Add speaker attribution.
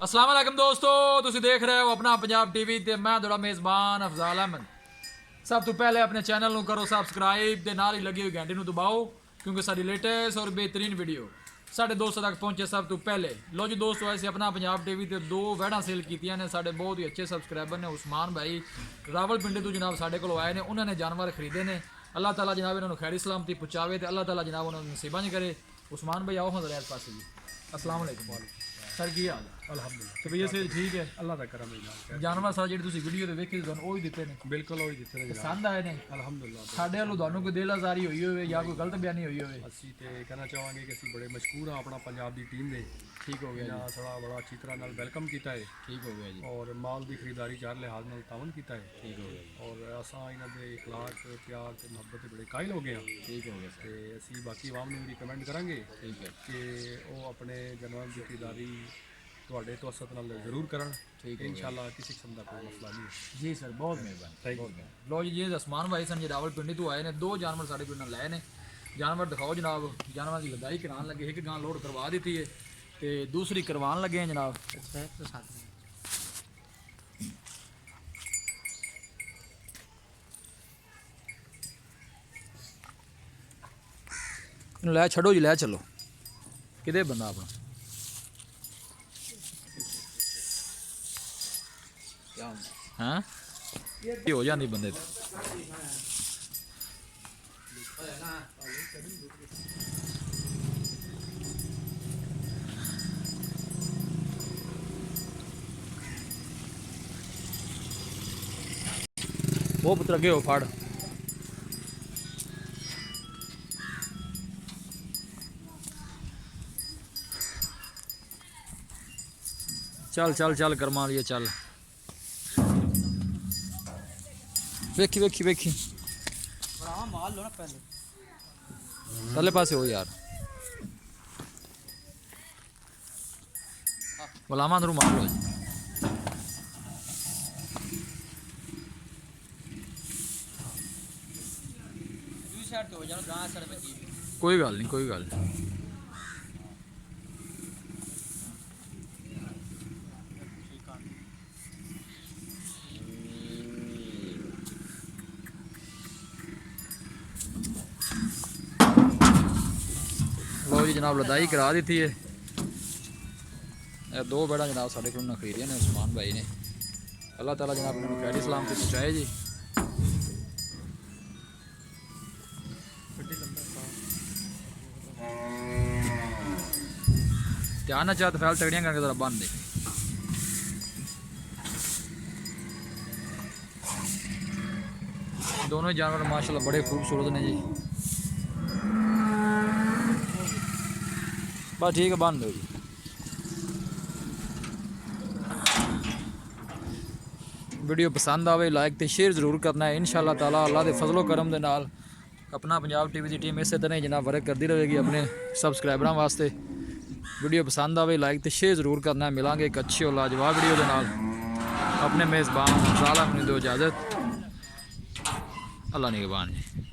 Speaker 1: अस्सलाम वालेकुम दोस्तों, तुसी देख रहे हो अपना पंजाब टीवी ते मैं थोड़ा मेज़बान अफजाल अहमद। सब तो पहले अपने चैनल को करो सब्सक्राइब ते नाल ही लगी हुई घंटी को दबाओ क्योंकि सारी लेटेस्ट और बेहतरीन वीडियो साढ़े दोस्तों तक पहुंचे सब तो पहले। लो जी दोस्तों, ऐसे अपना पंजाब टीवी ते दो वैड़ा सेल कीतियां ने साढ़े बहुत ही अच्छे सब्सक्राइबर ने। उस्मान भाई रावलपिंडी तो जनाब साढ़े को आए ने, उन्होंने जानवर खरीदे ने। अल्लाह ताला जनाब इन्होंने खैरी सलामती पहुँचावे तो अल्लाह ताला जनाब उन्होंने नसीबा नहीं करे। उस्मान भाई आओ हम जरा पास जी। अस्सलाम वालेकुम सर, की हाल है?
Speaker 2: अलहमदुलिल्लाह
Speaker 1: तबीयत से ठीक है?
Speaker 2: अल्लाह का करम है जनाब।
Speaker 1: जानवर सर ਜਿਹੜੇ ਤੁਸੀਂ ਵੀਡੀਓ ਤੇ ਵੇਖੇ ਤੁਹਾਨੂੰ ਉਹ ਹੀ ਦਿੱਤੇ ਨੇ,
Speaker 2: बिल्कुल वही दिते ने जनाब।
Speaker 1: ਪਸੰਦ ਆਏ ਨੇ?
Speaker 2: अलहमदुलिल्लाह।
Speaker 1: ਸਾਡੇ ਵੱਲੋਂ ਤੁਹਾਨੂੰ ਕੋਈ ਦਿਲ ਆਜ਼ਾਰੀ ਹੋਈ ਹੋਵੇ ਜਾਂ ਕੋਈ ਗਲਤ ਬਿਆਨੀ ਹੋਈ ਹੋਵੇ?
Speaker 2: ਅਸੀਂ ਤੇ ਕਹਿਣਾ ਚਾਹਾਂਗੇ ਕਿ ਅਸੀਂ ਬੜੇ ਮਸ਼ਕੂਰ ਹਾਂ ਆਪਣਾ ਪੰਜਾਬ ਦੀ ਟੀਮ ਦੇ।
Speaker 1: ਠੀਕ ਹੋ ਗਿਆ
Speaker 2: ਇਹਨਾਂ ਸਾਡਾ ਬੜਾ ਅੱਛੀ ਤਰ੍ਹਾਂ ਨਾਲ ਵੈਲਕਮ ਕੀਤਾ ਹੈ
Speaker 1: ਠੀਕ ਹੋ ਗਿਆ ਜੀ
Speaker 2: ਔਰ ਮਾਲ ਦੀ ਖਰੀਦਦਾਰੀ ਚਾਰ ਲਿਹਾਜ਼ ਨਾਲ ਤਾਵਨ ਕੀਤਾ ਹੈ
Speaker 1: ਠੀਕ ਹੋ ਗਿਆ ਜੀ
Speaker 2: ਔਰ ਅਸਾਂ ਇਹਨਾਂ ਦੇ ਇਖਲਾਕ ਪਿਆਰ ਤੇ ਮੁਹੱਬਤ ਦੇ ਬੜੇ ਕਾਇਲ ਹੋ ਗਏ ਹਾਂ
Speaker 1: ਠੀਕ ਹੋ ਗਿਆ ਸਰ
Speaker 2: ਤੇ ਅਸੀਂ ਬਾਕੀ ਆਵਾਮ ਨੂੰ ਵੀ ਰਿਕਮੈਂਡ ਕਰਾਂਗੇ
Speaker 1: ਠੀਕ ਹੈ
Speaker 2: ਕਿ ਉਹ ਆਪਣੇ ਜਾਨਵਰਾਂ ਦੀ ਖਰੀਦਦਾਰੀ ਤੁਹਾਡੇ ਤਵਸਤ ਨਾਲ ਜ਼ਰੂਰ ਕਰਨ।
Speaker 1: ਠੀਕ ਹੈ
Speaker 2: ਇਨਸ਼ਾਅੱਲਾ ਕਿਸੇ ਕਿਸਮ ਦਾ ਕੋਈ ਮਸਲਾ ਨਹੀਂ ਹੈ।
Speaker 1: ਜੀ ਸਰ, ਬਹੁਤ ਮਿਹਰਬਾਨੀ
Speaker 2: ਥੈਂਕ
Speaker 1: ਬਹੁਤ ਮਿਹਰਬਾਨੀ। ਲੋ ਜੀ ਇਹ ਉਸਮਾਨ ਭਾਈ ਸਨ ਜੀ ਰਾਵਲਪਿੰਡੀ ਤੋਂ ਆਏ ਨੇ, ਦੋ ਜਾਨਵਰ ਸਾਡੇ ਪਿੰਡ ਨਾਲ ਲਏ ਨੇ। ਜਾਨਵਰ ਦਿਖਾਓ ਜਨਾਬ। ਜਾਨਵਰਾਂ ਦੀ ਲਦਾਈ ਕਰਾਉਣ ਲੱਗੇ, ਇੱਕ ਗਾਂ ਲੋਡ ਕਰਵਾ ਦਿੱਤੀ ਹੈ ਤੇ ਦੂਸਰੀ ਕਰਵਾਉਣ ਲੱਗੇ ਆ ਜਨਾਬ। ਇਹਨੂੰ ਲੈ ਛੱਡੋ ਜੀ, ਲੈ ਚੱਲੋ। ਕਿਤੇ ਬੰਦਾ ਆਪਣਾ ਹਾਂ ਕੀ ਹੋ ਜਾਂਦੀ ਬੰਦੇ ਤੇ। ਉਹ ਪੁੱਤਰ ਅੱਗੇ ਹੋ ਫੜ। ਚੱਲ ਚੱਲ ਚੱਲ ਕਰਮਾ ਲਈਏ ਚੱਲ। ਵੇਖੀ ਵੇਖੀ ਵੇਖੀ
Speaker 3: ਭਰਾ ਮਾਲ ਲੋ ਨਾ ਪਹਿਲੇ
Speaker 1: ਪਰਲੇ ਪਾਸੇ ਹੋ ਯਾਰ। ਬੁਲਾਵਾਂ ਨੂੰ ਮਾਰ ਲੋ।
Speaker 3: ਦੂਜੀ ਸਾਈਡ ਤੇ ਹੋ ਜਾਣਾ, ਗਾਂ ਸਾਈਡ ਵਿੱਚ
Speaker 1: ਕੋਈ ਗੱਲ ਨਹੀਂ ਕੋਈ ਗੱਲ ਨਹੀਂ। लो जी जनाब लदाई करा दी थी। ये दो बेड़ा जनाब साढ़े को खरीदे ने उस्मान भाई ने। अल्लाह ताला जनाब इन्होंने खैरी सलाम से पहुँचाए जी। ध्यान ना चाहते फैल तगड़ियाँ करके जरा बंद दे। दोनों ही जानवर माशाल्लाह बड़े खूबसूरत ने जी। बस ठीक है, बंद हो जी। वीडियो पसंद आवे लाइक तो शेयर जरूर करना है। इंशाअल्लाह ताला अल्लाह के फजलो करम दे नाल अपना पंजाब टीवी की टीम इस तरह जनाब वर्क करती रहेगी अपने सब्सक्राइबरों वास्ते। वीडियो पसंद आवे लाइक तो शेयर जरूर करना है। मिलांगे एक अच्छी और लाजवाब वीडियो के नाल। अपने मेज़बान साला दो इजाज़त। अल्लाह निगहबान जी।